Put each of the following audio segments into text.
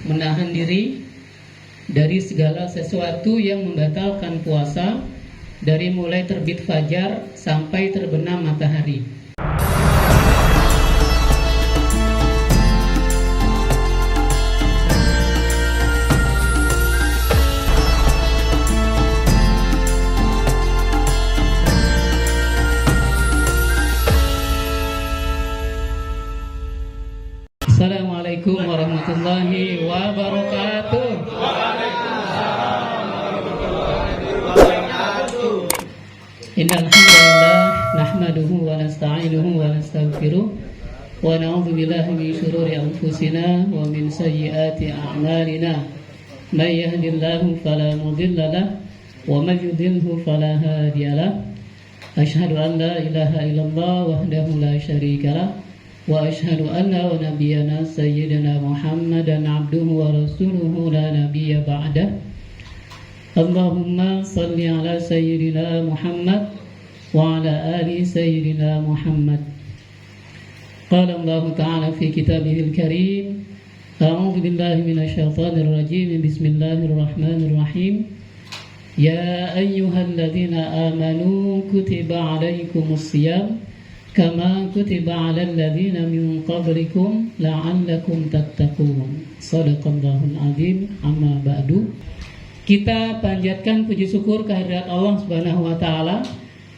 menahan diri dari segala sesuatu yang membatalkan puasa dari mulai terbit fajar sampai terbenam matahari. Assalamualaikum warahmatullahi wabarakatuh. Innal hamdalillah nahmaduhu wa nasta'inuhu wa nastaghfiruh wa na'udzu billahi min shururi anfusina wa min sayyiati a'malina. May yahdihillahu fala mudilla lahu wa may yudlilhu fala hadiya lahu. Asyhadu an la ilaha illallah wahdahu la syarika lahu wa asyhadu anna wa nabiyyana sayyidina Muhammadan abduhu wa rasuluhu la nabiyya ba'dah. Allahumma salli ala sayyidina Muhammad wa ala ali sayyidina Muhammad. Qala Allah ta'ala fi kitabihil karim, a'udzu billahi minasy syaithanir rajim, bismillahirrahmanirrahim. Ya ayyuhalladzina amanu kutiba 'alaikumus shiyam kama kutiba 'alal ladzina min qablikum la'allakum tattaqun. Shadaqallahul azim. Amma ba'du. Kita panjatkan puji syukur kehadirat Allah Subhanahu wa taala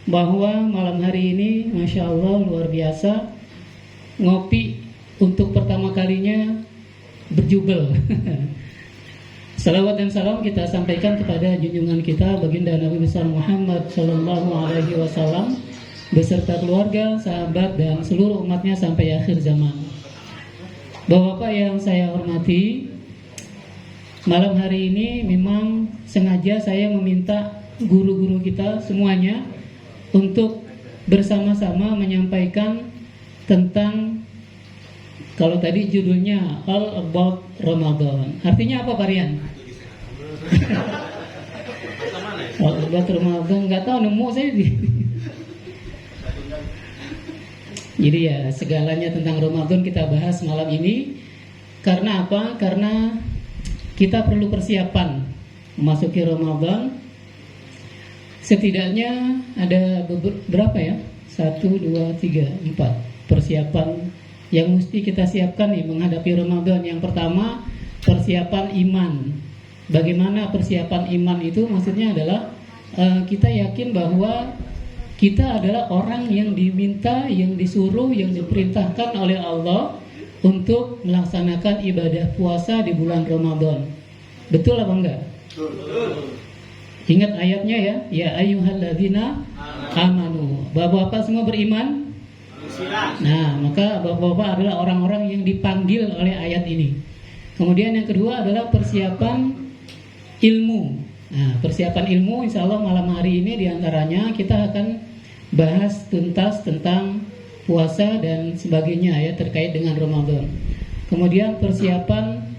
bahwa malam hari ini Masya Allah luar biasa, ngopi untuk pertama kalinya berjubel. Salawat dan salam kita sampaikan kepada junjungan kita baginda Nabi besar Muhammad sallallahu alaihi wasallam beserta keluarga, sahabat dan seluruh umatnya sampai akhir zaman. Bapak-bapak yang saya hormati, malam hari ini memang sengaja saya meminta guru-guru kita semuanya untuk bersama-sama menyampaikan tentang, kalau tadi judulnya All About Ramadan. Artinya apa Pak Rian? All About Ramadan, nggak tahu, nemu saya. Jadi ya segalanya tentang Ramadan kita bahas malam ini. Karena apa? Karena kita perlu persiapan memasuki Ramadan. Setidaknya ada berapa ya? 1, 2, 3, 4 persiapan yang mesti kita siapkan nih menghadapi Ramadan. Yang pertama, persiapan iman. Bagaimana persiapan iman itu? Maksudnya adalah kita yakin bahwa kita adalah orang yang diminta, yang disuruh, yang diperintahkan oleh Allah untuk melaksanakan ibadah puasa di bulan Ramadan. Betul apa enggak? Betul. Ingat ayatnya ya, ya ayyuhalladzina amanu. Bapak-bapak semua beriman? Nah, maka bapak-bapak adalah orang-orang yang dipanggil oleh ayat ini. Kemudian yang kedua adalah persiapan ilmu. Nah, persiapan ilmu insya Allah malam hari ini diantaranya kita akan bahas tuntas tentang puasa dan sebagainya ya terkait dengan Ramadan. Kemudian persiapan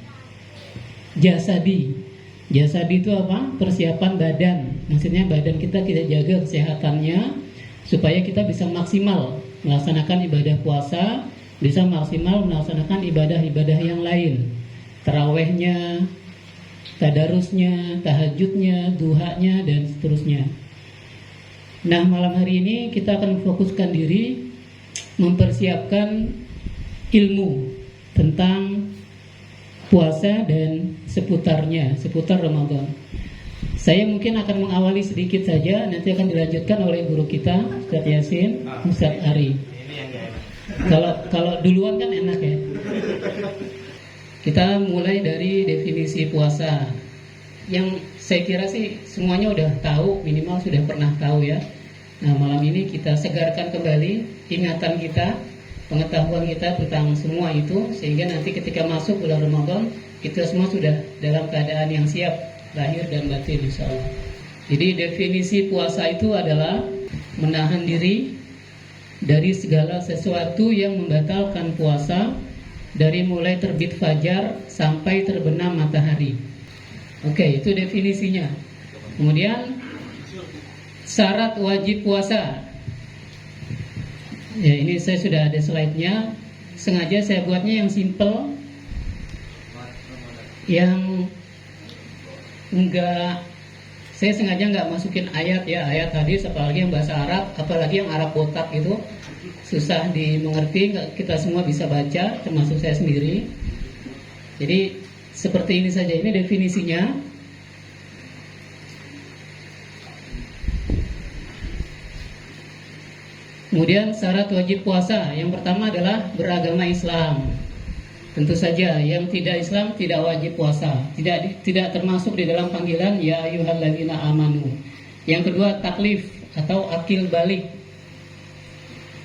jasadi. Jasadi itu apa? Persiapan badan. Maksudnya badan kita jaga kesehatannya supaya kita bisa maksimal melaksanakan ibadah puasa, bisa maksimal melaksanakan ibadah-ibadah yang lain. Tarawehnya, tadarusnya, tahajudnya, duhanya dan seterusnya. Nah, malam hari ini kita akan fokuskan diri mempersiapkan ilmu tentang puasa dan seputarnya, seputar Ramadan. Saya mungkin akan mengawali sedikit saja, nanti akan dilanjutkan oleh guru kita, Ustaz Yasin, Ustaz Ari. Kalau duluan kan enak ya. Kita mulai dari definisi puasa. Yang saya kira sih semuanya udah tahu, minimal sudah pernah tahu ya. Nah, malam ini kita segarkan kembali ingatan kita, pengetahuan kita tentang semua itu, sehingga nanti ketika masuk bulan Ramadan kita semua sudah dalam keadaan yang siap lahir dan batin insyaallah. Jadi definisi puasa itu adalah menahan diri dari segala sesuatu yang membatalkan puasa dari mulai terbit fajar sampai terbenam matahari. Oke, itu definisinya. Kemudian syarat wajib puasa. Ya, ini saya sudah ada slide-nya. Sengaja saya buatnya yang simple. yang enggak, saya sengaja nggak masukin ayat ya, ayat hadis, apalagi yang bahasa Arab, apalagi yang Arab botak itu susah dimengerti, nggak kita semua bisa baca, termasuk saya sendiri. Jadi seperti ini saja, ini definisinya. Kemudian syarat wajib puasa, yang pertama adalah beragama Islam. Tentu saja yang tidak Islam tidak wajib puasa, tidak termasuk di dalam panggilan ya ayyuhalladzina amanu. Yang kedua taklif atau akil balik.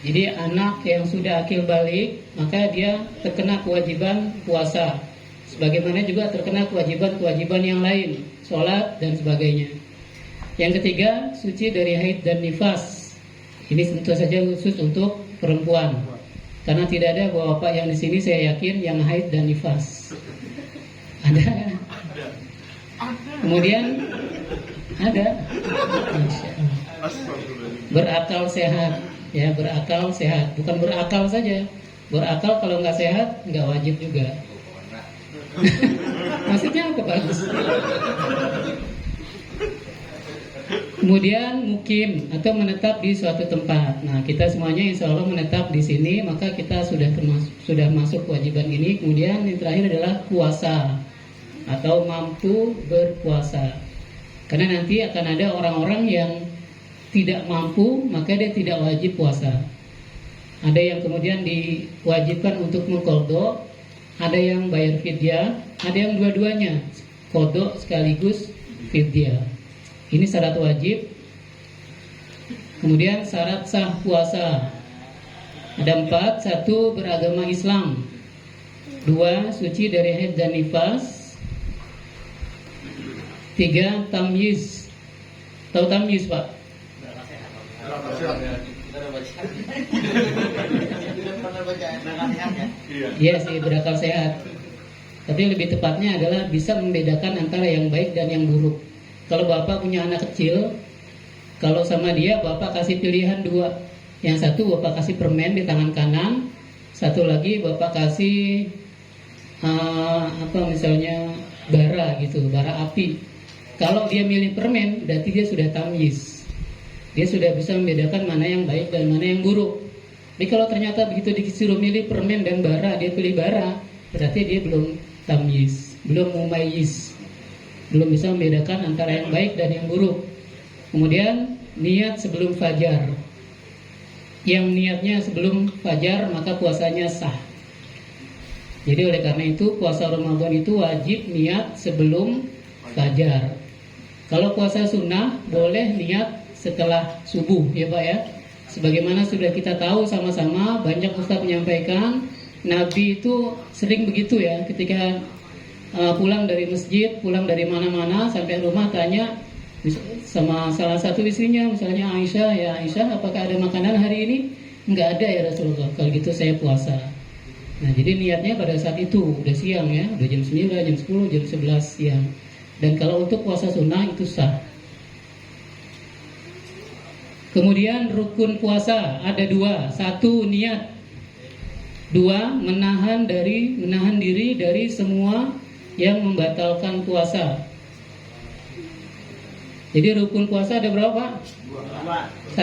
Jadi anak yang sudah akil balik maka dia terkena kewajiban puasa, sebagaimana juga terkena kewajiban-kewajiban yang lain, sholat dan sebagainya. Yang ketiga suci dari haid dan nifas. Ini tentu saja khusus untuk perempuan. Karena tidak ada bapak yang di sini saya yakin yang haid dan nifas. Ada. Kemudian ada. Berakal sehat, ya berakal sehat. Bukan berakal saja. Berakal kalau nggak sehat nggak wajib juga. Maksudnya apa bagus? Kemudian mukim atau menetap di suatu tempat. Nah, kita semuanya insya Allah menetap di sini, maka kita sudah masuk kewajiban ini. Kemudian yang terakhir adalah puasa atau mampu berpuasa. Karena nanti akan ada orang-orang yang tidak mampu, maka dia tidak wajib puasa. Ada yang kemudian diwajibkan untuk mengqadha, ada yang bayar fidyah, ada yang dua-duanya, qadha sekaligus fidyah. Ini syarat wajib. Kemudian syarat sah puasa. Ada 4. 1. Beragama Islam. 2. Suci dari haid dan nifas. 3. Tamyiz. Tahu tamyiz, Pak? Iya sih, berakal sehat. Tapi lebih tepatnya adalah bisa membedakan antara yang baik dan yang buruk. Kalau bapak punya anak kecil, kalau sama dia bapak kasih pilihan 2. Yang satu bapak kasih permen di tangan kanan, satu lagi bapak kasih misalnya bara gitu, bara api. Kalau dia milih permen, berarti dia sudah tamyiz. Dia sudah bisa membedakan mana yang baik dan mana yang buruk. Tapi kalau ternyata begitu disuruh milih permen dan bara, dia pilih bara, berarti dia belum tamyiz, belum mumayyiz. Belum bisa membedakan antara yang baik dan yang buruk. Kemudian niat sebelum fajar. Yang niatnya sebelum fajar maka puasanya sah. Jadi oleh karena itu puasa Ramadan itu wajib niat sebelum fajar. Kalau puasa sunnah boleh niat setelah subuh ya Pak ya. Sebagaimana sudah kita tahu sama-sama, banyak ustaz menyampaikan Nabi itu sering begitu ya, ketika pulang dari masjid, pulang dari mana-mana sampai rumah tanya sama salah satu istrinya, misalnya Aisyah, ya Aisyah apakah ada makanan hari ini? Enggak ada ya Rasulullah. Kalau gitu saya puasa. Nah jadi niatnya pada saat itu udah siang ya, udah jam 9, jam 10, jam 11 siang. Dan kalau untuk puasa sunnah itu sah. Kemudian rukun puasa ada 2. 1 niat. 2 menahan diri dari semua yang membatalkan puasa. Jadi rukun puasa ada berapa? 1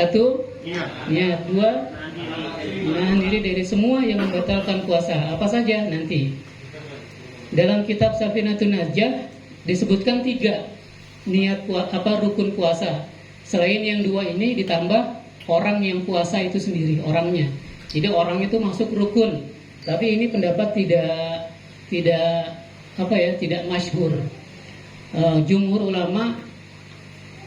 niat. 2 menahan diri dari semua yang membatalkan puasa. Apa saja nanti dalam kitab Safinatun Najah disebutkan 3 niat rukun puasa. Selain yang 2 ini ditambah orang yang puasa itu sendiri, orangnya. Jadi orang itu masuk rukun. Tapi ini pendapat tidak masyhur. Jumhur ulama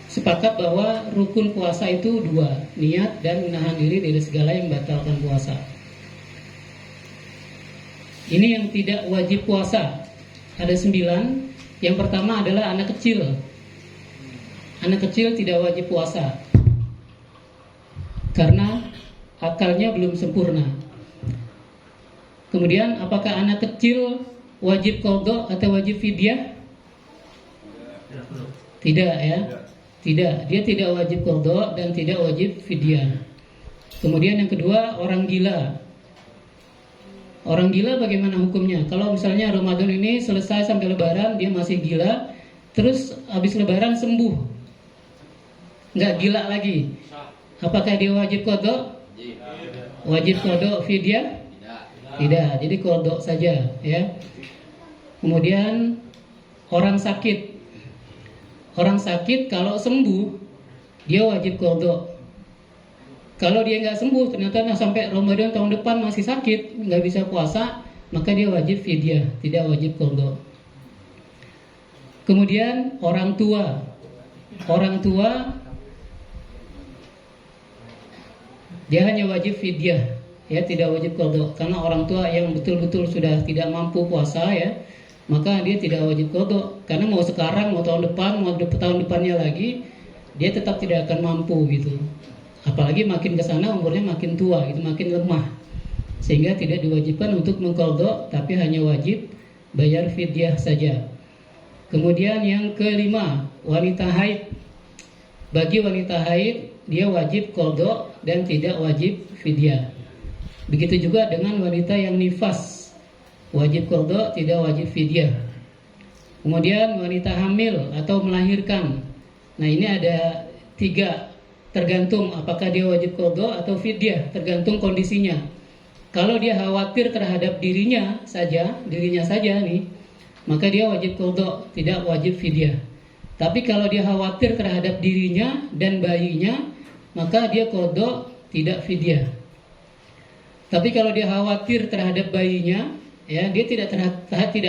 sepakat bahwa rukun puasa itu 2, niat dan menahan diri dari segala yang membatalkan puasa. Ini yang tidak wajib puasa. Ada 9. Yang pertama adalah anak kecil. Anak kecil tidak wajib puasa karena akalnya belum sempurna. Kemudian apakah anak kecil wajib qadha atau wajib fidyah? Tidak ya. Tidak, dia tidak wajib qadha dan tidak wajib fidyah. Kemudian yang kedua, orang gila. Orang gila bagaimana hukumnya? Kalau misalnya Ramadan ini selesai sampai Lebaran dia masih gila, terus habis Lebaran sembuh, nggak gila lagi, apakah dia wajib qadha? Wajib qadha fidyah? Tidak. Jadi qadha saja, ya. Kemudian orang sakit. Orang sakit kalau sembuh dia wajib qadha. Kalau dia nggak sembuh, ternyata sampai Ramadan tahun depan masih sakit, nggak bisa puasa, maka dia wajib fidyah, tidak wajib qadha. Kemudian orang tua dia hanya wajib fidyah, ya, tidak wajib qadha. Karena orang tua yang betul-betul sudah tidak mampu puasa, ya, maka dia tidak wajib qadha. Karena mau sekarang, mau tahun depan, mau tahun depannya lagi, dia tetap tidak akan mampu gitu. Apalagi makin ke sana umurnya makin tua, itu makin lemah, sehingga tidak diwajibkan untuk mengqadha, tapi hanya wajib bayar fidyah saja. Kemudian yang kelima, wanita haid. Bagi wanita haid dia wajib qadha dan tidak wajib fidyah. Begitu juga dengan wanita yang nifas, wajib qadha, tidak wajib fidyah. Kemudian wanita hamil atau melahirkan. Nah, ini ada 3, tergantung apakah dia wajib qadha atau fidyah, tergantung kondisinya. Kalau dia khawatir terhadap dirinya saja nih, maka dia wajib qadha, tidak wajib fidyah. Tapi kalau dia khawatir terhadap dirinya dan bayinya, maka dia qadha, tidak fidyah. Tapi kalau dia khawatir terhadap bayinya, ya, dia tidak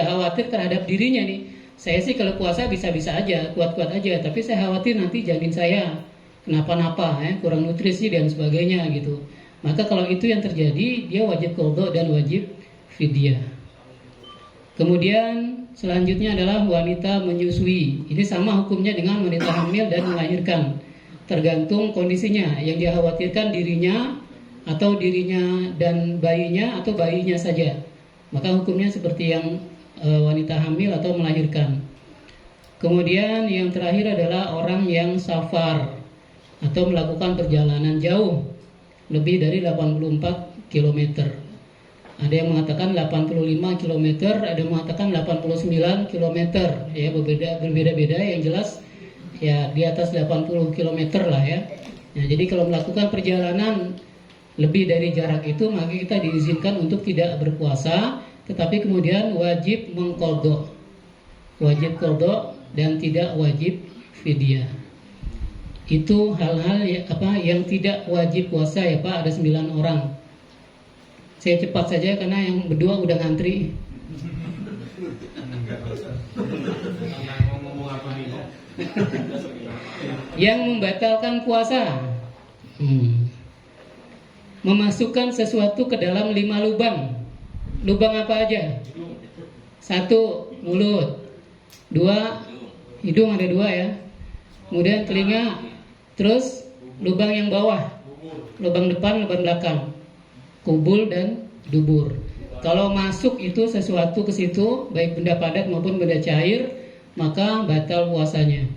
khawatir terhadap dirinya nih. Saya sih kalau puasa bisa-bisa aja, kuat-kuat aja, tapi saya khawatir nanti janin saya kenapa-napa, ya, kurang nutrisi dan sebagainya gitu. Maka kalau itu yang terjadi, dia wajib qadha dan wajib fidyah. Kemudian selanjutnya adalah wanita menyusui. Ini sama hukumnya dengan wanita hamil dan melahirkan. Tergantung kondisinya, yang dia khawatirkan dirinya atau dirinya dan bayinya atau bayinya saja. Maka hukumnya seperti yang wanita hamil atau melahirkan. Kemudian yang terakhir adalah orang yang safar atau melakukan perjalanan jauh lebih dari 84 km. Ada yang mengatakan 85 km, ada yang mengatakan 89 km, ya, berbeda-beda, yang jelas ya di atas 80 km lah, ya. Nah, jadi kalau melakukan perjalanan lebih dari jarak itu, maka kita diizinkan untuk tidak berpuasa, tetapi kemudian wajib mengqadha. Wajib qadha dan tidak wajib fidyah. Itu hal-hal yang tidak wajib puasa, ya Pak, ada 9 orang. Saya cepat saja karena yang berdua udah ngantri. Yang membatalkan puasa, memasukkan sesuatu ke dalam 5 lubang. Lubang apa aja? 1, mulut. 2, hidung, ada 2 ya. Kemudian telinga. Terus lubang yang bawah, lubang depan, lubang belakang, kubul dan dubur. Kalau masuk itu sesuatu ke situ, baik benda padat maupun benda cair, maka batal puasanya.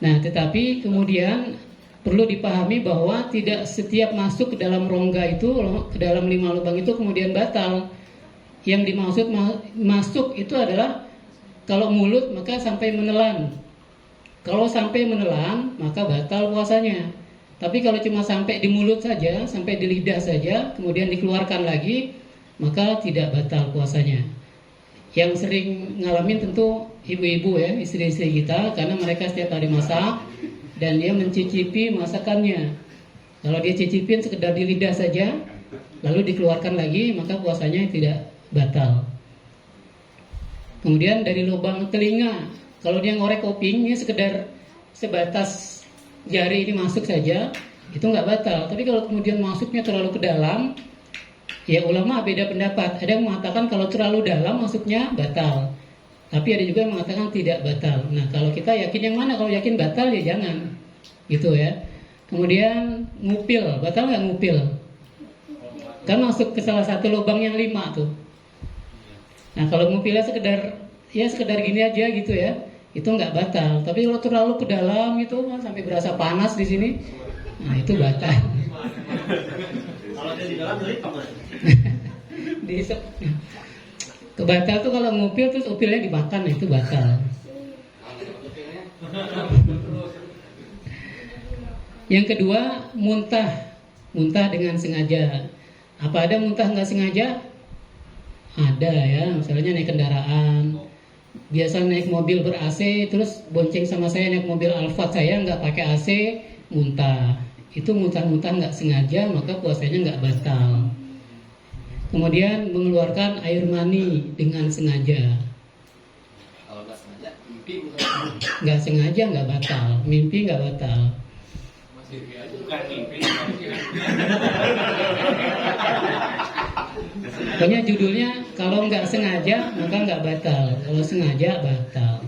Nah, tetapi kemudian perlu dipahami bahwa tidak setiap masuk ke dalam rongga itu, ke dalam 5 lubang itu kemudian batal. Yang dimaksud masuk itu adalah kalau mulut maka sampai menelan. Kalau sampai menelan maka batal puasanya. Tapi kalau cuma sampai di mulut saja, sampai di lidah saja, kemudian dikeluarkan lagi, maka tidak batal puasanya. Yang sering ngalamin tentu ibu-ibu, ya, istri-istri kita, karena mereka setiap hari masak dan dia mencicipi masakannya. Kalau dia cicipin sekedar di lidah saja, lalu dikeluarkan lagi, maka puasanya tidak batal. Kemudian dari lubang telinga, kalau dia ngorek kuping, ini sekedar sebatas jari ini masuk saja, itu nggak batal. Tapi kalau kemudian masuknya terlalu ke dalam, ya ulama beda pendapat. Ada yang mengatakan kalau terlalu dalam masuknya batal, tapi ada juga yang mengatakan tidak batal. Nah, kalau kita yakin yang mana? Kalau yakin batal ya jangan, gitu ya. Kemudian ngupil, batal nggak ngupil? Kan masuk ke salah satu lubang yang 5 tuh. Nah, kalau ngupilnya sekedar gini aja gitu ya, itu nggak batal. Tapi kalau terlalu ke dalam itu sampai berasa panas di sini, nah itu batal. Kalau Diisep. Kebatal tuh kalau ngupil terus upilnya dimakan, itu batal. Yang kedua, muntah. Muntah dengan sengaja. Apa ada muntah nggak sengaja? Ada ya, misalnya naik kendaraan. Biasa naik mobil ber-AC, terus bonceng sama saya naik mobil Alphard, saya nggak pakai AC, muntah. Itu muntah-muntah nggak sengaja, maka puasanya nggak batal. Kemudian mengeluarkan air mani dengan sengaja. Kalau nggak sengaja, mimpi Nggak sengaja nggak batal, mimpi nggak batal. bukan mimpi. Pokoknya judulnya kalau nggak sengaja maka nggak batal, kalau sengaja batal.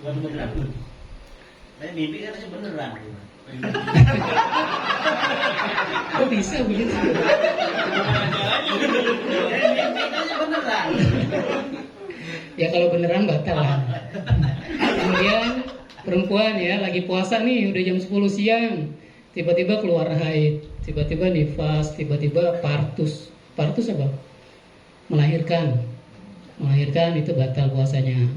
Beneran. Saya mimpi katanya beneran. Kok bisa begitu? Mimpi katanya beneran. Ya kalau beneran batal lah. Kemudian perempuan ya lagi puasa nih udah jam 10 siang, tiba-tiba keluar haid, tiba-tiba nifas, tiba-tiba partus. Partus apa? Melahirkan. Melahirkan itu batal puasanya.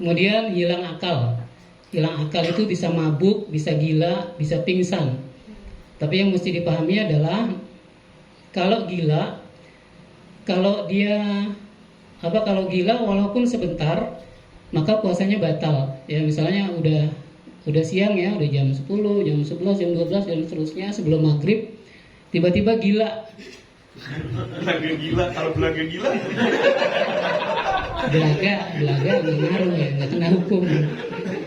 Kemudian hilang akal. Hilang akal itu bisa mabuk, bisa gila, bisa pingsan. Tapi yang mesti dipahami adalah kalau gila, kalau gila walaupun sebentar, maka puasanya batal. Ya misalnya udah siang ya, udah jam 10, jam 11, jam 12 dan seterusnya sebelum maghrib, tiba-tiba gila. Belaga gila, kalau belaga gila. Belaga mengaruh ya, nggak kena hukum.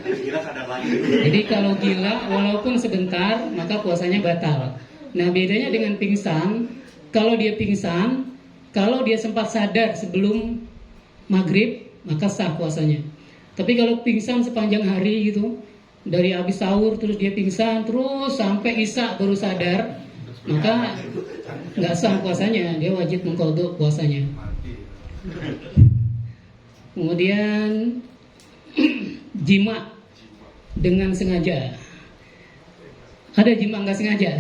Gila sadar lagi. Jadi kalau gila walaupun sebentar maka puasanya batal. Nah bedanya dengan pingsan, kalau dia pingsan, kalau dia sempat sadar sebelum maghrib maka sah puasanya. Tapi kalau pingsan sepanjang hari gitu, dari habis sahur terus dia pingsan terus sampai isya baru sadar, maka nggak sah puasanya, dia wajib mengqadha puasanya. Kemudian jima dengan sengaja. Ada jima nggak sengaja?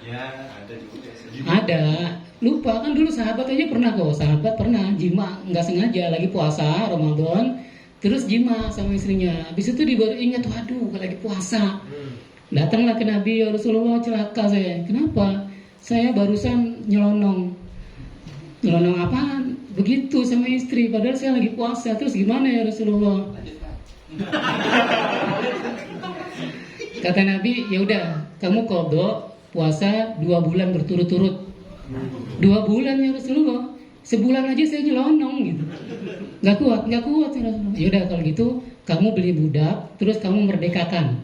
Ya, ada juga. Ada. Lupa kan dulu sahabat aja pernah kok. Sahabat pernah jima nggak sengaja lagi puasa Ramadan, terus jima sama istrinya. Habis itu dia baru ingat, waduh lagi puasa. Datanglah ke Nabi, ya Rasulullah, celaka saya. Kenapa? Saya barusan nyelonong. Nyelonong apaan? Begitu sama istri, padahal saya lagi puasa. Terus gimana ya Rasulullah? Kata Nabi, ya udah, kamu qadha puasa 2 bulan berturut-turut. 2 bulan ya Rasulullah. Sebulan aja saya nyelonong gitu. Nggak kuat ya Rasulullah. Ya udah kalau gitu, kamu beli budak, terus kamu merdekakan.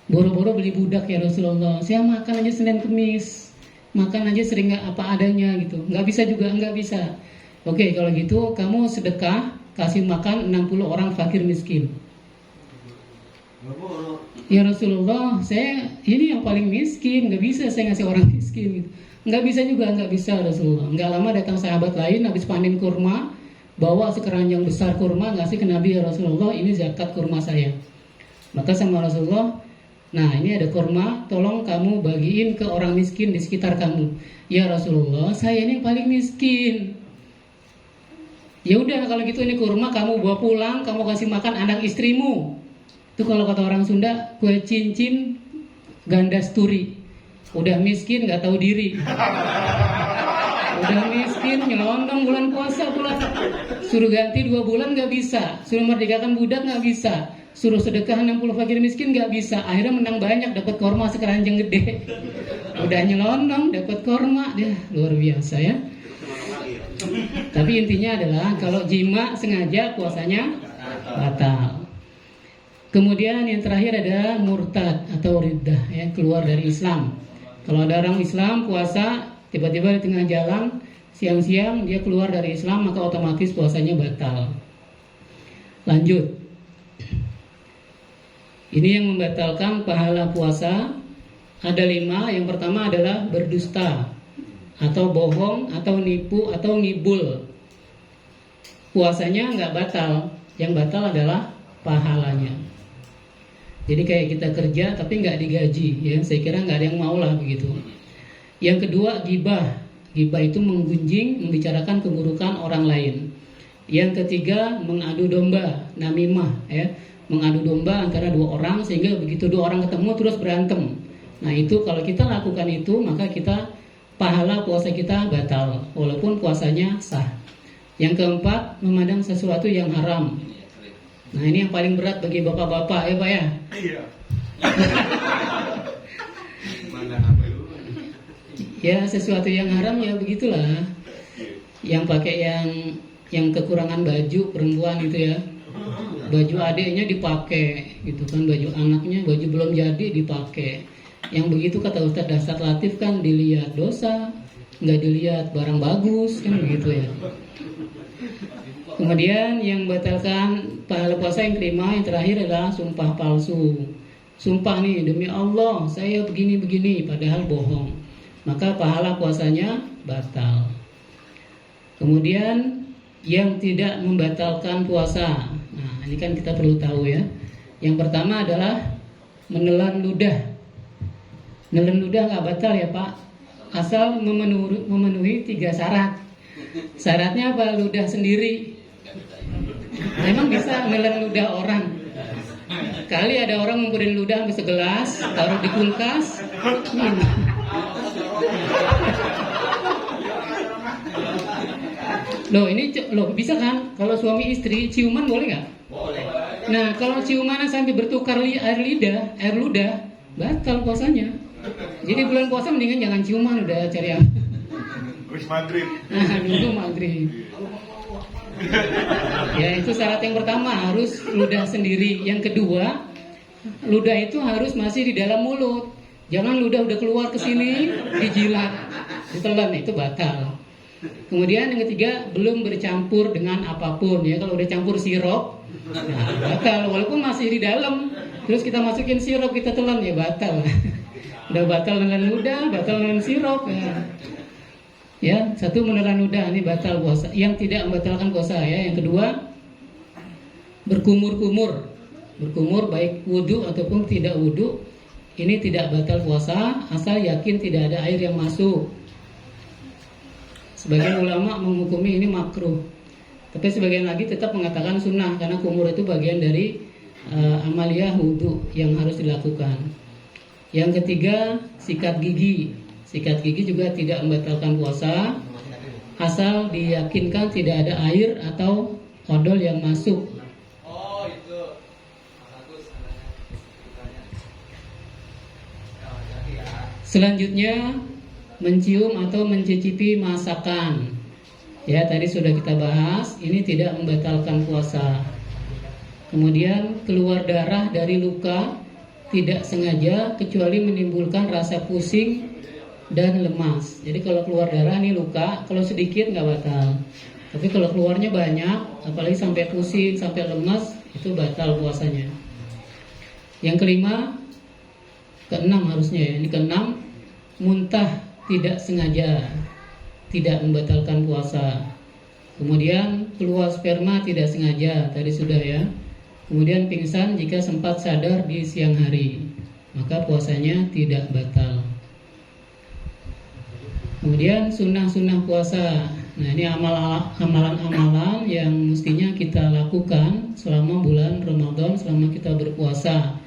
Boro-boro beli budak ya Rasulullah. Saya makan aja Senin Kemis, makan aja sering nggak apa adanya gitu. Nggak bisa juga, nggak bisa. Oke kalau gitu kamu sedekah kasih makan 60 orang fakir miskin. Ya Rasulullah, saya ini yang paling miskin, nggak bisa saya ngasih orang miskin gitu. Nggak bisa juga, nggak bisa Rasulullah. Nggak lama datang sahabat lain habis panen kurma, bawa sekeranjang besar kurma ngasih ke Nabi, ya Rasulullah, ini zakat kurma saya. Maka sama Rasulullah, nah ini ada kurma, tolong kamu bagiin ke orang miskin di sekitar kamu. Ya Rasulullah, saya ini yang paling miskin. Ya udah kalau gitu ini kurma kamu bawa pulang, kamu kasih makan anak istrimu. Itu kalau kata orang Sunda, kue cincin ganda sturi. Udah miskin nggak tahu diri. Udah miskin nyelondong bulan puasa pula. Suruh ganti 2 bulan nggak bisa. Suruh merdekakan budak nggak bisa. Suruh sedekah 60 fakir miskin nggak bisa. Akhirnya menang banyak, dapat korma sekeranjang gede. Udah nyelondong dapat korma, dia luar biasa ya. Tapi intinya adalah kalau jima sengaja puasanya batal. Kemudian yang terakhir ada murtad atau riddah ya, keluar dari Islam. Kalau ada orang Islam puasa tiba-tiba di tengah jalan siang-siang dia keluar dari Islam maka otomatis puasanya batal. Lanjut. Ini yang membatalkan pahala puasa ada 5. Yang pertama adalah berdusta atau bohong atau nipu atau ngibul. Puasanya nggak batal, yang batal adalah pahalanya. Jadi kayak kita kerja tapi nggak digaji, ya. Saya kira nggak ada yang mau lah begitu. Yang kedua, gibah. Gibah itu menggunjing, membicarakan keburukan orang lain. Yang ketiga, mengadu domba, namimah, ya. Mengadu domba antara dua orang sehingga begitu dua orang ketemu terus berantem. Nah itu kalau kita lakukan itu maka kita pahala puasa kita batal walaupun puasanya sah. Yang keempat, memandang sesuatu yang haram. Nah ini yang paling berat bagi bapak-bapak, ya Pak ya. Iya. Mana apa itu? Ya sesuatu yang haram ya begitulah. Yang pakai yang kekurangan baju perempuan itu ya. Baju adiknya dipakai gitu kan, baju anaknya, baju belum jadi dipakai. Yang begitu kata Ustadz Dasar Latif kan dilihat dosa, nggak dilihat barang bagus kan begitu ya. Kemudian yang batalkan pahala puasa yang kelima, yang terakhir adalah sumpah palsu. Sumpah nih demi Allah saya begini-begini padahal bohong. Maka pahala puasanya batal. Kemudian yang tidak membatalkan puasa. Nah, ini kan kita perlu tahu ya. Yang pertama adalah menelan ludah. Menelan ludah nggak batal ya Pak, asal memenuhi 3 syarat. Syaratnya apa? Ludah sendiri. Memang bisa menelan ludah orang. Kali ada orang ngumpulin ludah sampai segelas, taruh di kulkas. Loh ini bisa kan? Kalau suami istri ciuman boleh nggak? Boleh. Nah kalau ciuman sampai bertukar air ludah, batal puasanya. Jadi bulan puasa mendingan jangan ciuman, udah cari yang. Wis maghrib. Nah dulu maghrib. Ya itu syarat yang pertama, harus ludah sendiri. Yang kedua, ludah itu harus masih di dalam mulut. Jangan ludah udah keluar ke sini dijilat, ditelan, itu batal. Kemudian yang ketiga, belum bercampur dengan apapun ya. Kalau udah campur sirup, nah batal. Walaupun masih di dalam, terus kita masukin sirup kita telan ya batal. Udah batal dengan ludah, batal dengan sirup ya. Ya, satu menelan ludah ini batal puasa. Yang tidak membatalkan puasa ya. Yang kedua, berkumur-kumur. Berkumur baik wudu ataupun tidak wudu, ini tidak batal puasa asal yakin tidak ada air yang masuk. Sebagian ulama menghukumi ini makruh, tapi sebagian lagi tetap mengatakan sunnah karena kumur itu bagian dari amaliyah wudu yang harus dilakukan. Yang ketiga, sikat gigi. Sikat gigi juga tidak membatalkan puasa asal diyakinkan tidak ada air atau odol yang masuk. Oh itu bagus. Selanjutnya, mencium atau mencicipi masakan. Ya, tadi sudah kita bahas, ini tidak membatalkan puasa. Kemudian keluar darah dari luka tidak sengaja kecuali menimbulkan rasa pusing dan lemas. Jadi kalau keluar darah ini luka, kalau sedikit nggak batal. Tapi kalau keluarnya banyak, apalagi sampai pusing, sampai lemas, itu batal puasanya. Yang kelima, keenam harusnya ya. Ini keenam, muntah tidak sengaja, tidak membatalkan puasa. Kemudian keluar sperma tidak sengaja, tadi sudah ya. Kemudian pingsan jika sempat sadar di siang hari, maka puasanya tidak batal. Kemudian sunnah-sunnah puasa. Nah ini amalan-amalan yang mestinya kita lakukan selama bulan Ramadan, selama kita berpuasa.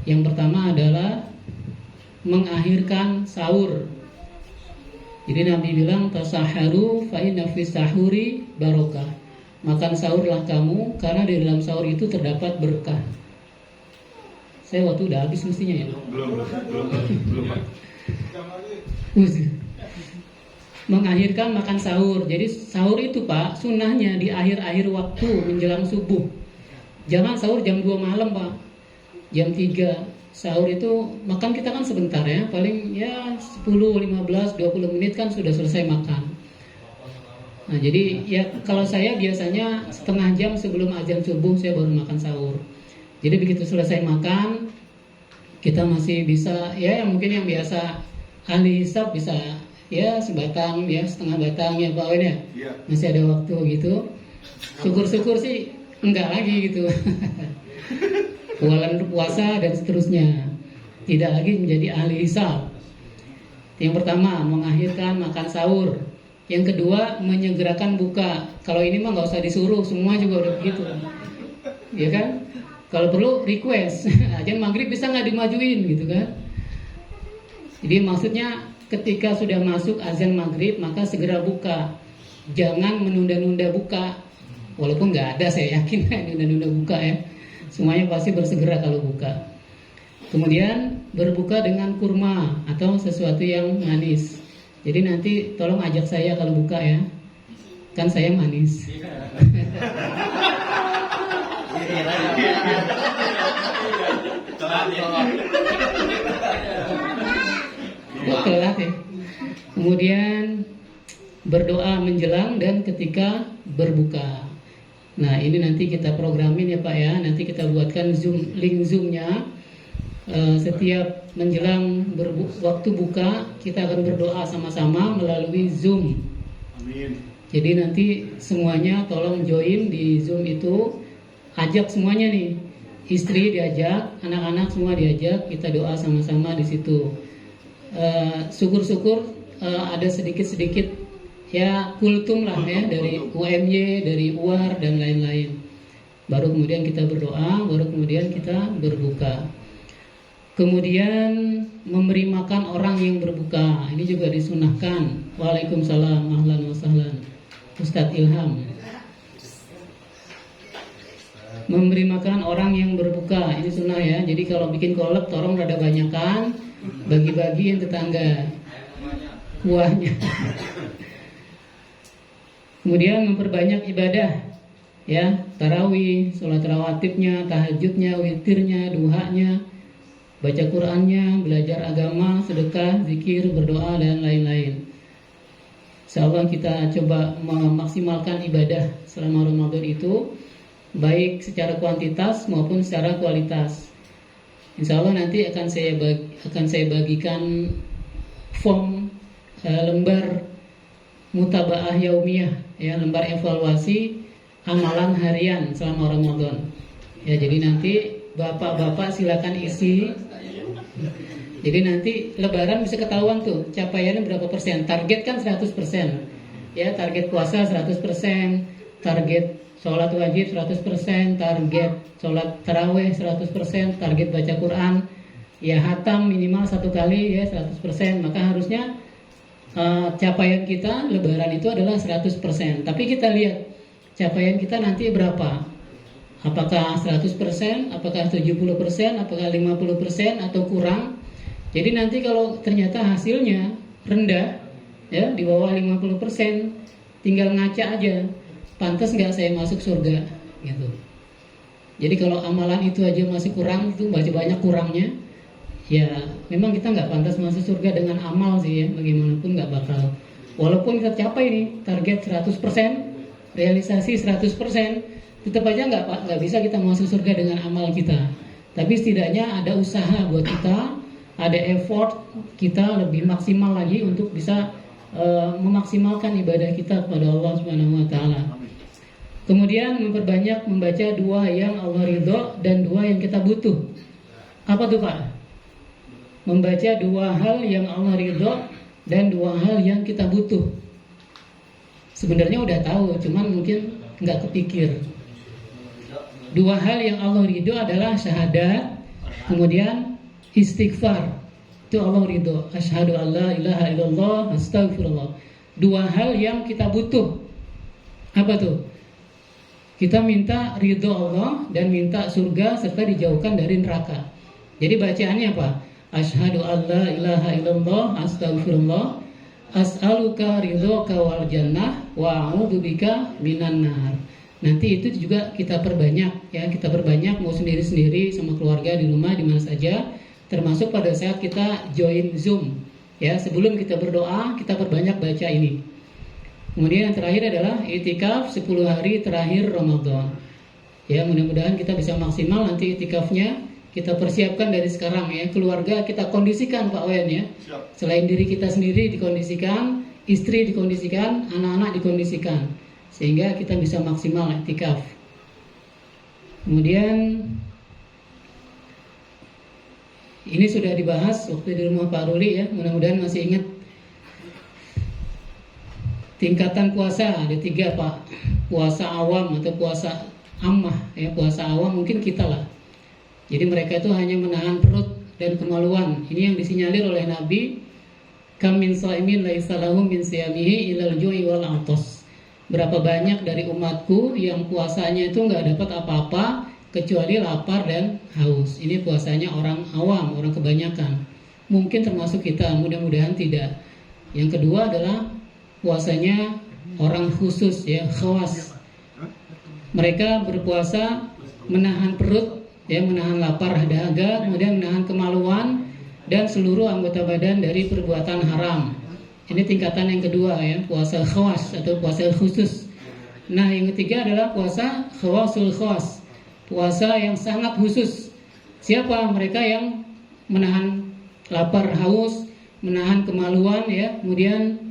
Yang pertama adalah mengakhirkan sahur. Jadi Nabi bilang tasaharu fa inna fis sahuri barokah. Makan sahurlah kamu karena di dalam sahur itu terdapat berkah. Saya waktu udah habis mestinya ya. Belum. Mengakhirkan makan sahur. Jadi sahur itu Pak, sunnahnya di akhir-akhir waktu menjelang subuh. Jangan sahur jam 2 malam Pak, jam 3. Sahur itu makan kita kan sebentar ya, paling ya 10, 15, 20 menit kan sudah selesai makan. Nah jadi ya kalau saya biasanya setengah jam sebelum azan subuh saya baru makan sahur. Jadi begitu selesai makan, kita masih bisa ya mungkin yang biasa ahli hisab bisa ya sebatang ya setengah batang ya Pak Wen ya. Iya. Masih ada waktu gitu. Syukur-syukur sih enggak lagi gitu. bulan puasa dan seterusnya. Tidak lagi menjadi ahli hisab. Yang pertama, mengakhirkan makan sahur. Yang kedua, menyegerakan buka. Kalau ini mah nggak usah disuruh, semua juga udah begitu, ya kan? Kalau perlu request, azan maghrib bisa nggak dimajuin gitu kan? Jadi maksudnya ketika sudah masuk azan maghrib maka segera buka, jangan menunda-nunda buka. Walaupun nggak ada, saya yakin menunda-nunda buka ya. Semuanya pasti bersegera kalau buka. Kemudian berbuka dengan kurma atau sesuatu yang manis. Jadi nanti tolong ajak saya kalau buka ya, kan saya manis. Kok telat ya? Kemudian berdoa menjelang dan ketika berbuka. Nah ini nanti kita programin ya Pak ya. Nanti kita buatkan link zoomnya. Setiap menjelang waktu buka kita akan berdoa sama-sama melalui Zoom. Amin. Jadi nanti semuanya tolong join di Zoom itu, ajak semuanya nih, istri diajak, anak-anak semua diajak, kita doa sama-sama di situ. Syukur-syukur ada sedikit-sedikit ya kultum lah ya dari UMY, dari UAR dan lain-lain. Baru kemudian kita berdoa, baru kemudian kita berbuka. Kemudian memberi makan orang yang berbuka, ini juga disunahkan. Waalaikumsalam, ahlan wa sahlan. Ustadz Ilham. Memberi makan orang yang berbuka, ini sunnah ya. Jadi kalau bikin kolak, tolong rada banyakan, bagi-bagiin tetangga kuahnya. Kemudian memperbanyak ibadah, ya, tarawih, sholat rawatibnya, tahajudnya, witirnya, duhanya, baca Qur'annya, belajar agama, sedekah, zikir, berdoa dan lain-lain. Insyaallah kita coba memaksimalkan ibadah selama Ramadan itu, baik secara kuantitas maupun secara kualitas. Insyaallah nanti akan saya bagikan form lembar mutabaah yaumiyah, ya, lembar evaluasi amalan harian selama Ramadan. Ya, jadi nanti bapak-bapak silakan isi. Jadi nanti lebaran bisa ketahuan tuh capaiannya berapa persen. Target kan 100%. Ya, target puasa 100%, target sholat wajib 100%, target sholat tarawih 100%, target baca Quran ya hatam minimal 1 kali ya 100%. Maka harusnya capaian kita lebaran itu adalah 100%. Tapi kita lihat capaian kita nanti berapa. Apakah 100%, apakah 70%, apakah 50% atau kurang. Jadi nanti kalau ternyata hasilnya rendah, ya di bawah 50%, tinggal ngaca aja, pantas nggak saya masuk surga, gitu. Jadi kalau amalan itu aja masih kurang, itu banyak kurangnya, ya memang kita nggak pantas masuk surga dengan amal sih ya, bagaimanapun nggak bakal. Walaupun kita capai nih target 100%, realisasi 100%, tetap aja nggak bisa kita masuk surga dengan amal kita. Tapi setidaknya ada usaha buat kita, ada effort kita lebih maksimal lagi untuk bisa memaksimalkan ibadah kita kepada Allah Subhanahu wa taala. Kemudian memperbanyak membaca dua yang Allah ridho dan dua yang kita butuh. Apa tuh Pak? Membaca dua hal yang Allah ridho dan dua hal yang kita butuh. Sebenarnya udah tahu, cuman mungkin nggak kepikir. Dua hal yang Allah ridho adalah syahadat, kemudian istighfar. Itu Allah ridho. Asyhadu an la ilaha illallah, astagfirullah. Dua hal yang kita butuh. Apa tuh? Kita minta ridho Allah dan minta surga serta dijauhkan dari neraka. Jadi bacaannya apa? Asyhadu an la ilaha illallah, astagfirullah, as'aluka ridhoka wal jannah wa a'udzubika minan nar. Nanti itu juga kita perbanyak ya, kita perbanyak mau sendiri-sendiri sama keluarga di rumah di mana saja, termasuk pada saat kita join Zoom. Ya, sebelum kita berdoa, kita perbanyak baca ini. Kemudian yang terakhir adalah itikaf 10 hari terakhir Ramadan. Ya, mudah-mudahan kita bisa maksimal nanti itikafnya. Kita persiapkan dari sekarang ya, keluarga kita kondisikan Pak Wen ya. Selain diri kita sendiri dikondisikan, istri dikondisikan, anak-anak dikondisikan, sehingga kita bisa maksimal itikaf. Kemudian Ini sudah dibahas waktu di rumah Pak Ruli ya, mudah-mudahan masih ingat. Tingkatan puasa ada 3 Pak. Puasa awam atau puasa ammah ya, puasa awam mungkin kita lah. Jadi mereka itu hanya menahan perut dan kemaluan. Ini yang disinyalir oleh Nabi, kam min shaimin laisa lahu min siyamihi ilal ju'i wal 'athas. Berapa banyak dari umatku yang puasanya itu nggak dapat apa-apa kecuali lapar dan haus. Ini puasanya orang awam, orang kebanyakan. Mungkin termasuk kita, mudah-mudahan tidak. Yang kedua adalah puasanya orang khusus ya, khawas. Mereka berpuasa menahan perut ya, menahan lapar dahaga, kemudian menahan kemaluan dan seluruh anggota badan dari perbuatan haram. Ini tingkatan yang kedua ya, puasa khawas atau puasa khusus. Nah, yang ketiga adalah puasa khawasul khawas. Puasa yang sangat khusus. Siapa? Mereka yang menahan lapar, haus, menahan kemaluan ya, kemudian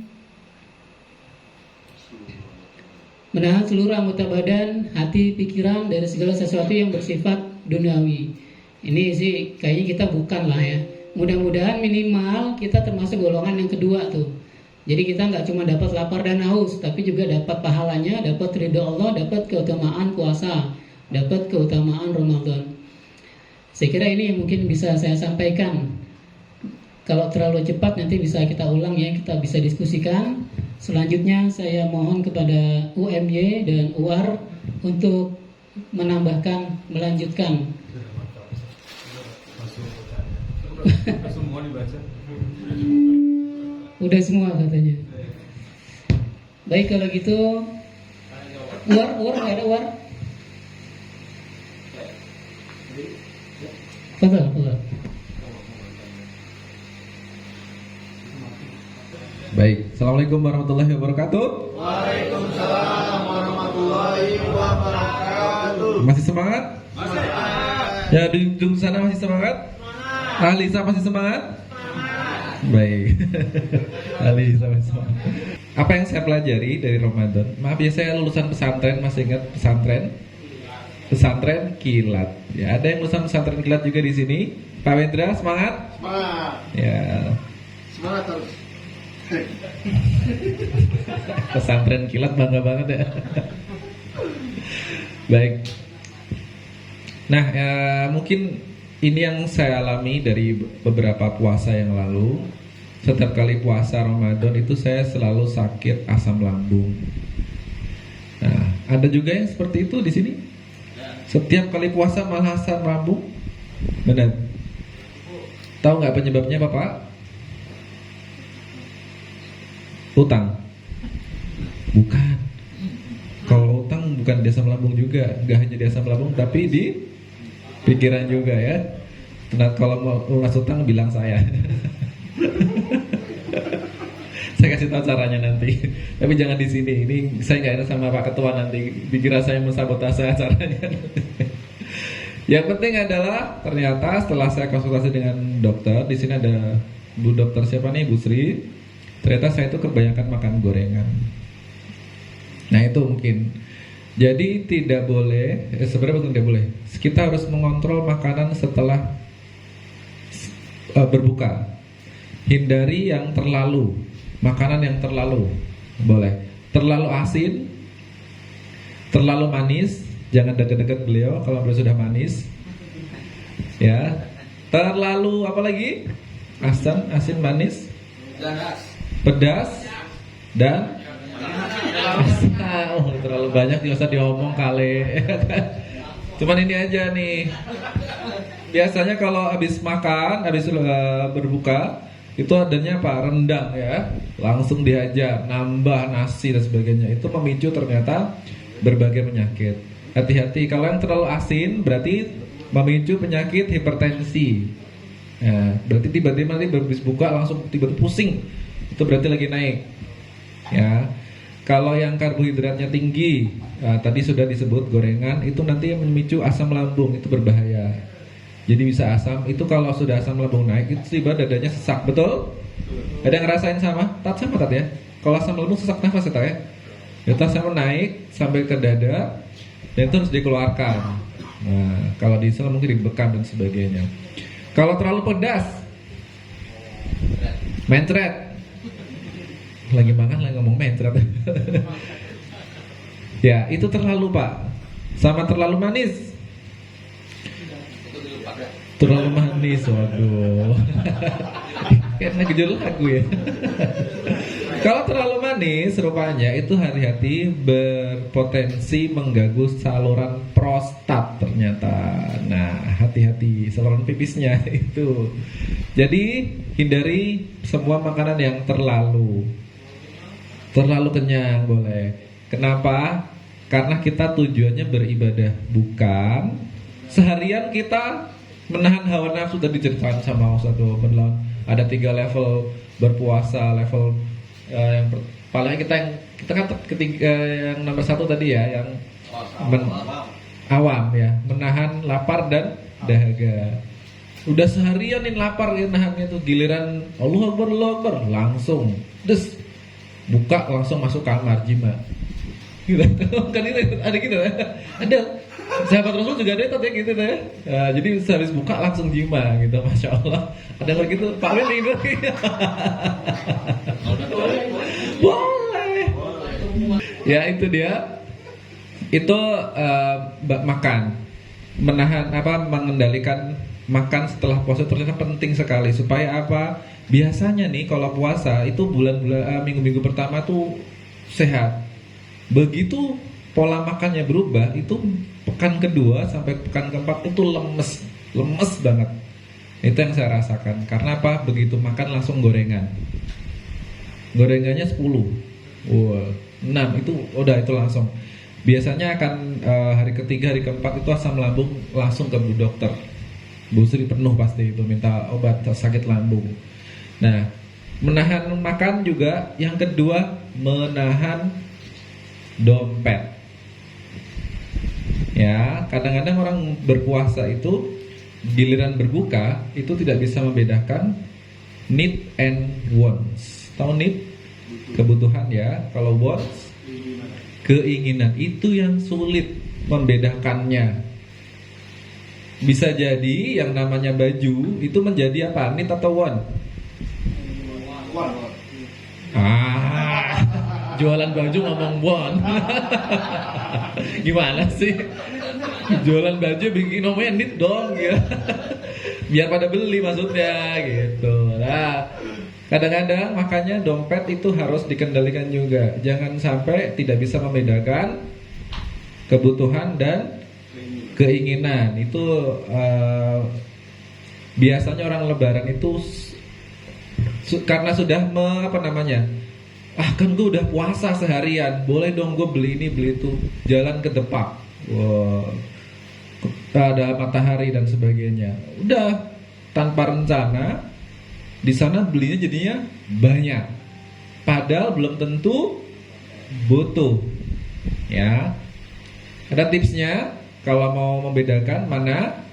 menahan seluruh anggota badan, hati, pikiran dari segala sesuatu yang bersifat duniawi. Ini sih kayaknya kita bukan lah ya. Mudah-mudahan minimal kita termasuk golongan yang kedua tuh. Jadi kita nggak cuma dapat lapar dan haus, tapi juga dapat pahalanya, dapat ridha Allah, dapat keutamaan puasa, dapat keutamaan Ramadan. Saya kira ini yang mungkin bisa saya sampaikan. Kalau terlalu cepat nanti bisa kita ulang ya, kita bisa diskusikan. Selanjutnya saya mohon kepada UMY dan UAR untuk menambahkan, melanjutkan. Semua dibaca. Udah semua katanya. Baik kalau gitu, UAR nggak ada UAR? Betul. Baik, Assalamualaikum warahmatullahi wabarakatuh. Waalaikumsalam warahmatullahi wabarakatuh. Masih semangat? Masih. Ya, di ujung sana masih semangat? Alisa masih semangat? Baik. Alisa masih semangat. Apa yang saya pelajari dari Ramadan? Maaf ya, saya lulusan pesantren, masih ingat pesantren? Pesantren kilat. Ya, ada yang lulusan pesantren kilat juga di sini. Pak Wendra semangat? Semangat. Ya. Semangat terus. Pesantren kilat bangga banget ya. Baik. Nah, ya, mungkin ini yang saya alami dari beberapa puasa yang lalu. Setiap kali puasa Ramadan itu saya selalu sakit asam lambung. Nah, ada juga yang seperti itu di sini. Setiap kali puasa malah asam lambung. Benar. Tahu nggak penyebabnya, Bapak? Utang? Bukan. Kalau utang bukan di asam lambung juga, nggak hanya di asam lambung, tapi di pikiran juga ya. Nah, kalau mau lunas utang bilang saya. Saya kasih tahu caranya nanti. Tapi jangan di sini. Ini saya nggak enak sama Pak Ketua nanti. Dikira saya mensabotase acaranya. Yang penting adalah ternyata setelah saya konsultasi dengan dokter, di sini ada Bu Dokter siapa nih, Bu Sri. Ternyata saya itu kebanyakan makan gorengan. Nah itu mungkin. Jadi tidak boleh, sebenarnya bukan tidak boleh. Kita harus mengontrol makanan setelah berbuka. Hindari yang terlalu, makanan yang terlalu boleh. Terlalu asin, terlalu manis, jangan dekat-dekat beliau kalau beliau sudah manis. Ya. Terlalu apa lagi? Asam, asin, manis, pedas dan terlalu banyak nggak usah diomong kali. Cuman ini aja nih. Biasanya kalau habis makan, habis berbuka, itu adanya apa? Rendang ya. Langsung dihajar, nambah nasi dan sebagainya. Itu memicu ternyata berbagai penyakit. Hati-hati, kalau yang terlalu asin berarti memicu penyakit hipertensi. Ya, berarti tiba-tiba nanti habis buka langsung tiba-tiba pusing. Itu berarti lagi naik. Ya. Kalau yang karbohidratnya tinggi, tadi sudah disebut gorengan, itu nanti memicu asam lambung, itu berbahaya. Jadi bisa asam, itu kalau sudah asam lambung naik, itu tiba dadanya sesak, betul? Ada yang ngerasain sama? Sama ya? Kalau asam lambung sesak nafas ya? Itu asam naik sampai ke dada, dan itu harus dikeluarkan. Nah, kalau di Islam mungkin dibekam dan sebagainya. Kalau terlalu pedas, mencret. Lagi makan lagi ngomong mencret. Ya, itu terlalu, Pak. Sama terlalu manis. Terlalu manis, waduh. Kayak ngejel lagu ya. Kalau terlalu manis, rupanya itu hati-hati berpotensi mengganggu saluran prostat ternyata. Nah, hati-hati saluran pipisnya itu. Jadi hindari semua makanan yang terlalu kenyang boleh. Kenapa? Karena kita tujuannya beribadah, bukan seharian kita menahan hawa nafsu. Tadi ceritakan sama Ustaz Domen, ada 3 level berpuasa. Level yang paling kita kan ketiga, yang nomor 1 tadi ya, yang awam ya, menahan lapar dan dahaga. Udah seharian ini lapar ya, nahannya tuh, giliran Allahu Akbar langsung buka, langsung masuk kamar jima. Gitu. Kan itu ada gitu ya. Ada sahabat Rasul juga ada tadi gitu ya. Nah, jadi habis buka langsung jima gitu, Masya Allah. Ada yang begitu, Pak Win gitu. Boleh. Ya itu dia. Itu makan, menahan mengendalikan makan setelah puasa ternyata penting sekali. Supaya apa? Biasanya nih kalau puasa itu bulan-bulan minggu-minggu pertama tuh sehat. Begitu pola makannya berubah, itu pekan kedua sampai pekan keempat itu lemes banget. Itu yang saya rasakan. Karena apa? Begitu makan langsung gorengannya 10, 6 itu udah, itu langsung. Biasanya akan hari ketiga, hari keempat itu asam lambung langsung ke Bu Dokter. Bu Sri penuh pasti itu, minta obat sakit lambung. Nah, menahan makan juga. Yang kedua, menahan dompet. Ya, kadang-kadang orang berpuasa itu giliran berbuka itu tidak bisa membedakan need and wants. Tahu need? Kebutuhan ya. Kalau wants, keinginan. Itu yang sulit membedakannya. Bisa jadi yang namanya baju itu menjadi apa? Need atau want? Jualan baju ngomong bon. Gimana sih? Jualan baju bikin ngomongnya need dong ya. Biar pada beli maksudnya gitu. Nah, kadang-kadang makanya dompet itu harus dikendalikan juga. Jangan sampai tidak bisa membedakan kebutuhan dan keinginan. Itu biasanya orang lebaran itu karena sudah kan gue udah puasa seharian, boleh dong gue beli ini beli itu, jalan ke Depak, ada matahari dan sebagainya, udah tanpa rencana di sana belinya jadinya banyak, padahal belum tentu butuh. Ya, ada tipsnya kalau mau membedakan mana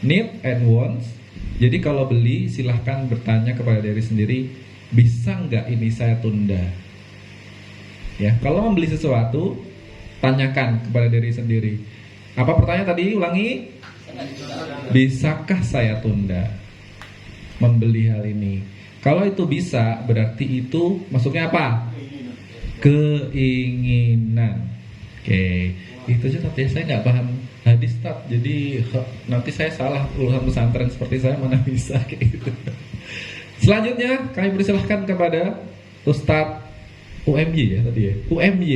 need and wants. Jadi kalau beli silahkan bertanya kepada diri sendiri, bisa nggak ini saya tunda? Ya, kalau membeli sesuatu, tanyakan kepada diri sendiri. Apa pertanyaan tadi? Ulangi. Bisakah saya tunda membeli hal ini? Kalau itu bisa, berarti itu masuknya apa? Keinginan. Oke, itu aja tadi saya nggak paham hadis tat. Jadi nanti saya salah lulusan pesantren seperti saya mana bisa kayak gitu. Selanjutnya kami persilahkan kepada Ustadz UMY ya tadi ya. UMY.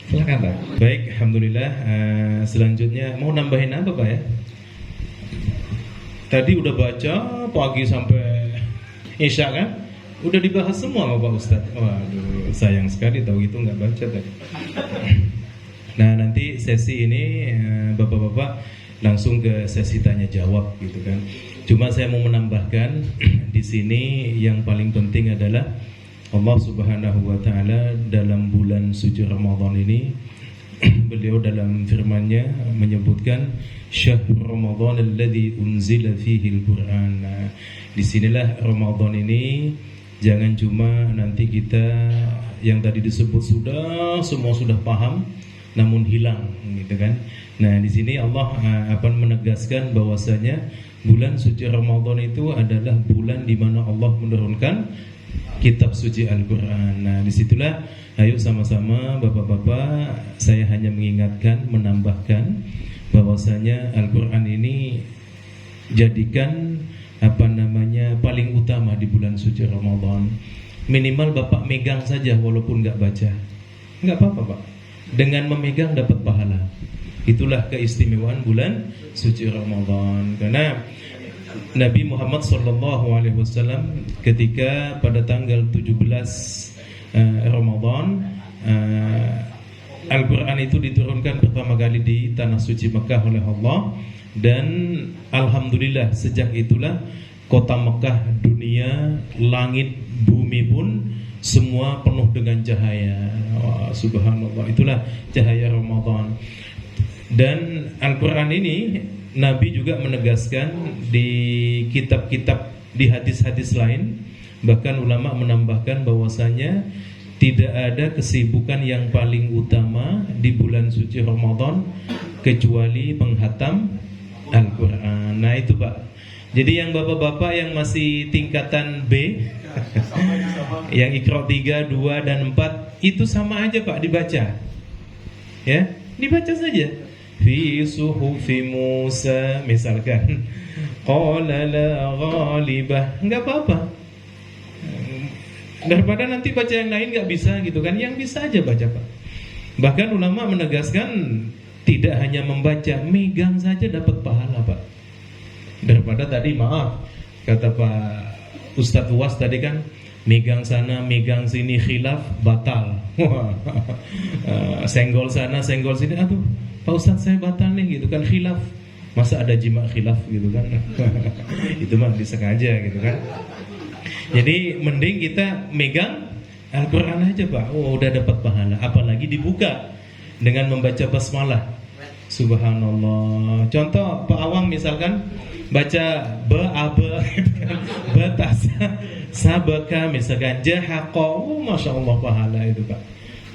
Silakan Pak. Baik, alhamdulillah. Selanjutnya mau nambahin apa Pak ya? Tadi udah baca pagi sampai Isya kan? Udah dibahas semua sama Pak Ustadz. Waduh, sayang sekali tahu gitu nggak baca tadi. Nah nanti sesi ini bapak-bapak langsung ke sesi tanya jawab gitu kan. Cuma saya mau menambahkan di sini yang paling penting adalah Allah Subhanahu wa taala dalam bulan suci Ramadan ini beliau dalam firman-Nya menyebutkan syahrul Ramadan alladzi unzila fihi al-Qur'an. Nah, disinilah Ramadan ini jangan cuma nanti kita yang tadi disebut semua sudah paham, namun hilang, gitu kan. Nah, di sini Allah akan menegaskan bahwasanya bulan suci Ramadan itu adalah bulan di mana Allah menurunkan kitab suci Al-Quran. Nah, disitulah ayo sama-sama bapak-bapak, saya hanya mengingatkan, menambahkan bahwasanya Al-Quran ini jadikan paling utama di bulan suci Ramadan. Minimal bapak megang saja walaupun nggak baca, nggak apa-apa pak. Dengan memegang dapat pahala. Itulah keistimewaan bulan suci Ramadan. Karena Nabi Muhammad SAW ketika pada tanggal 17 Ramadan Al-Quran itu diturunkan pertama kali di tanah suci Mekah oleh Allah. Dan alhamdulillah sejak itulah kota Mekah, dunia, langit, bumi pun semua penuh dengan cahaya. Wah, subhanallah, itulah cahaya Ramadan. Dan Al-Quran ini Nabi juga menegaskan di kitab-kitab, di hadis-hadis lain. Bahkan ulama menambahkan bahwasanya tidak ada kesibukan yang paling utama di bulan suci Ramadan kecuali menghatam Al-Quran. Nah itu pak. Jadi yang bapak-bapak yang masih tingkatan B yang Iqra 3, 2, dan 4 itu sama aja pak dibaca. Ya, dibaca saja. Fi suhufi Musa misalkan. Qala la ghalibah. Enggak apa-apa. Daripada nanti baca yang lain enggak bisa gitu kan. Yang bisa aja baca pak. Bahkan ulama menegaskan tidak hanya membaca, megang saja dapat pahala pak. Daripada tadi maaf kata Pak Ustadz Uwas tadi kan megang sana, megang sini khilaf batal. Senggol sana, senggol sini, aduh Pak Ustadz saya batal nih gitu kan, khilaf. Masa ada jima khilaf gitu kan. Itu mah disengaja gitu kan. Jadi mending kita megang Al-Quran aja pak. Oh udah dapat pahala. Apalagi dibuka dengan membaca basmalah. Subhanallah. Contoh Pak Awang misalkan baca ba-aba gitu kan, batasa sabaka misalkan jahaqa, masya Allah pahala itu pak.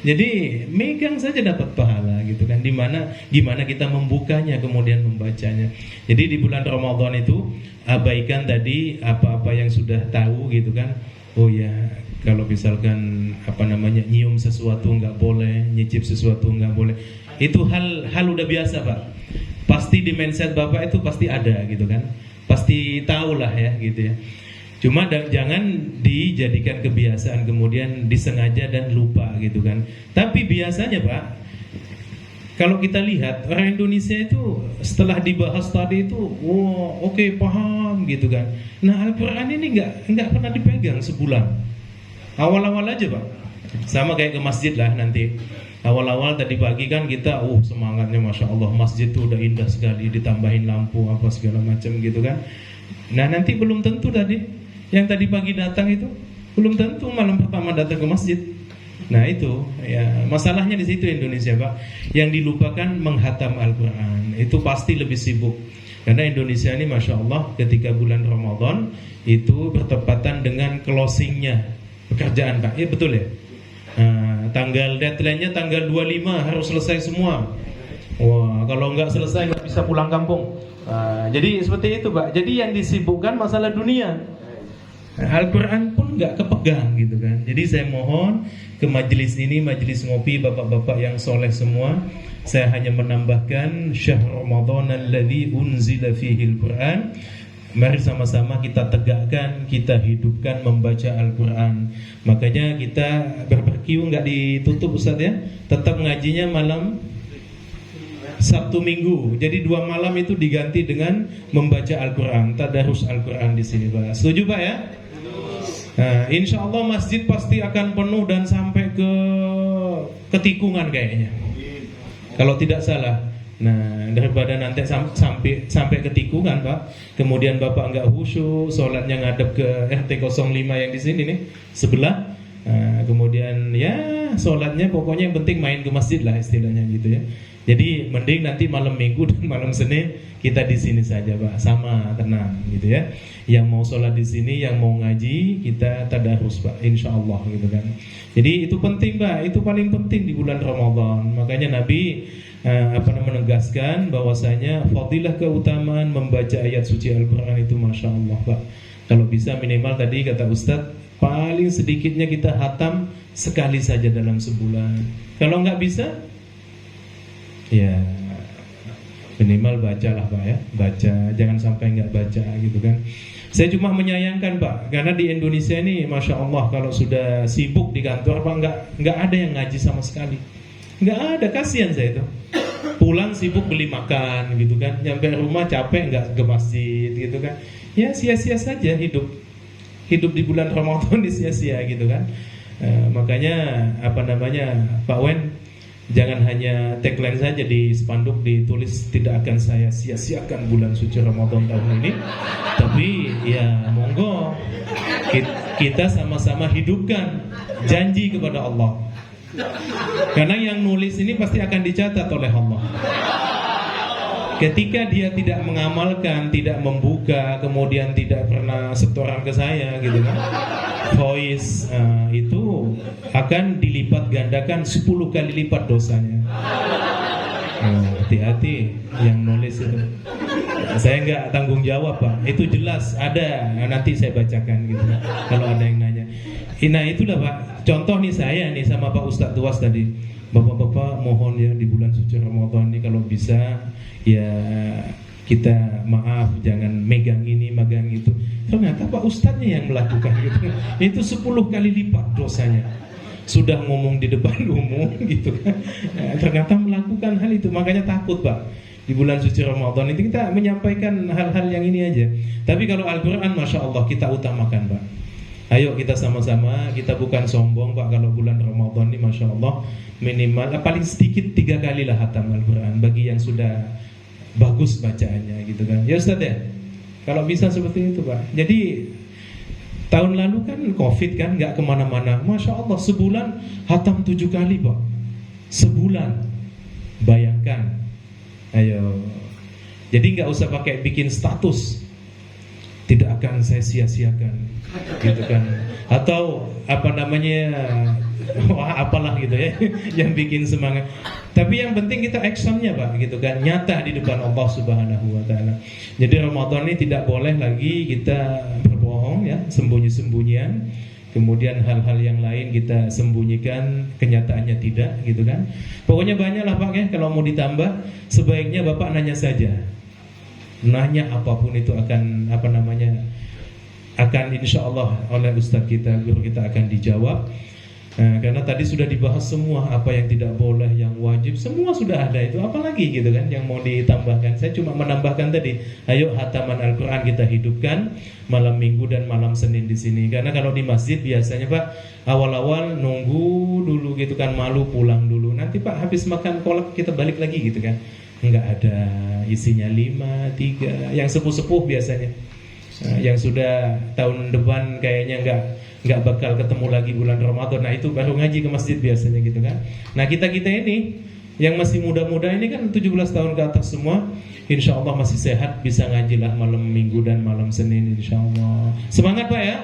Jadi megang saja dapat pahala gitu kan. Gimana kita membukanya kemudian membacanya. Jadi di bulan Ramadan itu abaikan tadi apa-apa yang sudah tahu gitu kan. Oh ya, kalau misalkan nyium sesuatu nggak boleh, nyicip sesuatu nggak boleh. Itu hal udah biasa pak. Pasti di mindset bapak itu pasti ada gitu kan. Pasti tahulah ya gitu ya. Cuma jangan dijadikan kebiasaan kemudian disengaja dan lupa gitu kan. Tapi biasanya pak, kalau kita lihat orang Indonesia itu setelah dibahas tadi itu, oke, paham gitu kan. Nah Al-Quran ini nggak pernah dipegang sebulan. Awal-awal aja pak. Sama kayak ke masjid lah nanti. Awal-awal tadi pagi kan kita semangatnya masya Allah, masjid tuh udah indah sekali, ditambahin lampu apa segala macam gitu kan. Nah nanti belum tentu tadi yang tadi pagi datang itu belum tentu malam pertama datang ke masjid. Nah itu ya masalahnya di situ Indonesia pak. Yang dilupakan menghatam Al-Quran. Itu pasti lebih sibuk. Karena Indonesia ini masya Allah ketika bulan Ramadan itu bertepatan dengan closingnya pekerjaan pak. Iya betul ya. Tanggal deadline-nya tanggal 25 harus selesai semua. Wah, kalau nggak selesai nggak bisa pulang kampung. Jadi seperti itu pak. Jadi yang disibukkan masalah dunia. Al-Quran pun nggak kepegang gitu kan. Jadi saya mohon ke majelis ini, majelis ngopi bapak-bapak yang soleh semua, saya hanya menambahkan syahr Ramadan alladzi unzila fihi al-Quran. Mari sama-sama kita tegakkan, kita hidupkan membaca Al-Quran. Makanya kita berbarkiu nggak ditutup Ustaz ya. Tetap ngajinya malam Sabtu Minggu. Jadi 2 malam itu diganti dengan membaca Al-Quran, tadarus Al-Quran di sini Pak. Setuju Pak ya? Nah, insya Allah masjid pasti akan penuh dan sampai ke tikungan kayaknya. Kalau tidak salah. Nah, daripada nanti sampai ke tikungan Pak, kemudian Bapak nggak khusyuk, sholatnya ngadep ke RT 05 yang di sini nih sebelah, Kemudian ya sholatnya pokoknya yang penting main ke masjid lah istilahnya gitu ya. Jadi mending nanti malam Minggu dan malam Senin kita di sini saja Pak, sama tenang gitu ya. Yang mau sholat di sini, yang mau ngaji kita tadarus Pak, insya Allah gitu kan. Jadi itu penting Pak, itu paling penting di bulan Ramadan. Makanya Nabi menegaskan bahwasanya fadilah keutamaan membaca ayat suci Al-Quran itu masya Allah Pak. Kalau bisa minimal tadi kata Ustadz, paling sedikitnya kita hatam sekali saja dalam sebulan. Kalau nggak bisa, ya minimal bacalah Pak ya, baca, jangan sampai nggak baca gitu kan. Saya cuma menyayangkan Pak, karena di Indonesia ini masya Allah kalau sudah sibuk di kantor Pak, nggak ada yang ngaji sama sekali, nggak ada, kasihan saya itu. Pulang sibuk beli makan gitu kan, nyampe rumah capek nggak ke masjid gitu kan. Ya sia-sia saja hidup di bulan Ramadan sia-sia gitu kan. Makanya Pak Wen, jangan hanya tagline saja di spanduk ditulis tidak akan saya sia-siakan bulan suci Ramadan tahun ini, tapi ya monggo kita sama-sama hidupkan janji kepada Allah. Karena yang nulis ini pasti akan dicatat oleh Allah. Ketika dia tidak mengamalkan, tidak membuka, kemudian tidak pernah setoran ke saya gitu kan, voice itu akan dilipat gandakan 10 kali lipat dosanya. Hati-hati yang nulis itu. Saya nggak tanggung jawab Pak, itu jelas ada, nanti saya bacakan gitu kan, kalau ada yang nanya. Nah itulah Pak, contoh nih saya nih sama Pak Ustadz Tuas tadi, Bapak-bapak mohon ya di bulan suci Ramadan ini kalau bisa ya kita maaf jangan megang ini megang itu. Ternyata Pak Ustadznya yang melakukan gitu. Itu 10 kali lipat dosanya. Sudah ngomong di depan umum gitu kan. Ternyata melakukan hal itu. Makanya takut Pak. Di bulan suci Ramadan itu kita menyampaikan hal-hal yang ini aja. Tapi kalau Al-Quran Masya Allah kita utamakan Pak. Ayo kita sama-sama, kita bukan sombong Pak. Kalau bulan Ramadan ini Masya Allah minimal paling sedikit 3 kali lah hatam Al-Quran bagi yang sudah bagus bacaannya gitu kan. Ya Ustaz ya, kalau bisa seperti itu Pak. Jadi tahun lalu kan Covid kan gak kemana-mana, Masya Allah sebulan hatam 7 kali Pak. Sebulan. Bayangkan. Ayo. Jadi gak usah pakai bikin status, tidak akan saya sia-siakan gitu kan. Atau apalah gitu ya yang bikin semangat. Tapi yang penting kita actionnya Pak gitu kan, nyata di depan Allah Subhanahu wa taala. Jadi Ramadan ini tidak boleh lagi kita berbohong ya, sembunyi-sembunyian. Kemudian hal-hal yang lain kita sembunyikan, kenyataannya tidak gitu kan. Pokoknya banyaklah Pak ya, kalau mau ditambah sebaiknya Bapak nanya saja. Nanya apapun itu akan akan insya Allah oleh Ustadz kita, guru kita akan dijawab. Karena tadi sudah dibahas semua apa yang tidak boleh, yang wajib, semua sudah ada itu. Apalagi gitu kan yang mau ditambahkan. Saya cuma menambahkan tadi, ayo hataman Al-Quran kita hidupkan malam Minggu dan malam Senin di sini. Karena kalau di masjid biasanya Pak awal-awal nunggu dulu gitu kan, malu pulang dulu. Nanti Pak habis makan kolak kita balik lagi gitu kan. Enggak ada, isinya 5, 3. Yang sepuh-sepuh biasanya. Yang sudah tahun depan kayaknya nggak bakal ketemu lagi bulan Ramadan. Nah itu baru ngaji ke masjid biasanya gitu kan. Nah kita ini yang masih muda-muda ini kan 17 tahun ke atas semua, insya Allah masih sehat, bisa ngajilah malam Minggu dan malam Senin insya Allah. Semangat Pak ya.